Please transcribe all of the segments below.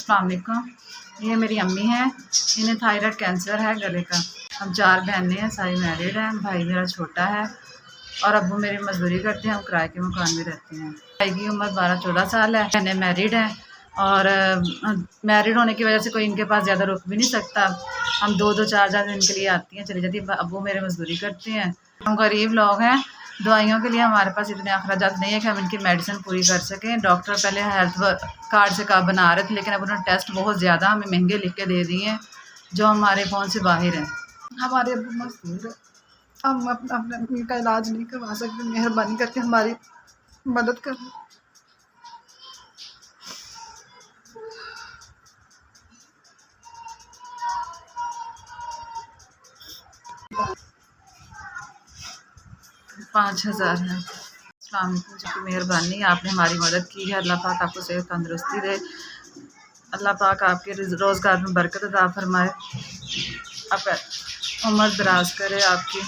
अस्सलाम वालेकुम। ये मेरी अम्मी हैं, इन्हें थायराइड कैंसर है गले का। हम 4 बहनें हैं, सारी मैरिड हैं। भाई मेरा छोटा है और अब्बू मेरी मजदूरी करते हैं, हम किराए के मकान में रहते हैं। भाई की उम्र 12-14 साल है, बहनें मैरिड हैं और मैरिड होने की वजह से कोई इनके पास ज़्यादा रुक भी नहीं सकता। हम 2-2 4-4 दिन के लिए आती हैं, चली जाती है। अब्बू मेरे मजदूरी करते हैं। हम गरीब लोग हैं, दवाइयों के लिए हमारे पास इतने अखराजात नहीं है कि हम इनकी मेडिसिन पूरी कर सकें। डॉक्टर पहले हेल्थ कार्ड से बना रहे थे, लेकिन अब उन्होंने टेस्ट बहुत ज़्यादा हमें महंगे लिख के दे दिए हैं जो हमारे फ़ोन से बाहर हैं। हमारे अब्बू मजदूर है, हम अपने अम्मी का इलाज नहीं करवा सकते। मेहरबानी करके हमारी मदद करें। पाँच 5,000 है। अस्सलाम वालेकुम जी, मेहरबानी आपने हमारी मदद की है। अल्लाह पाक आपको सेहत तंदुरुस्ती दे। अल्लाह पाक आपके रोज़गार में बरकत अता फरमाए, आप उम्र दराज करे आपकी।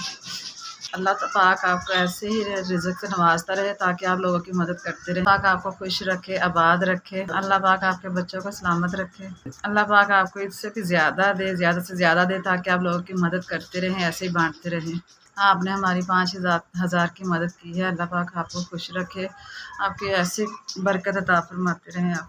अल्लाह पाक आपको ऐसे ही रिज़्क़ से नवाजता रहे ताकि आप लोगों की मदद करते रहे। पाक आपको खुश रखे, आबाद रखे। अल्लाह पाक आपके बच्चों को सलामत रखे। अल्लाह पाक आपको इससे भी ज़्यादा दे, ज़्यादा से ज़्यादा दे ताकि आप लोगों की मदद करते रहें, ऐसे ही बांटते रहें। आपने हमारी 5,000 की मदद की है। अल्लाह पाक आपको खुश रखे, आपकी ऐसी बरकत अता फरमाते रहें आप।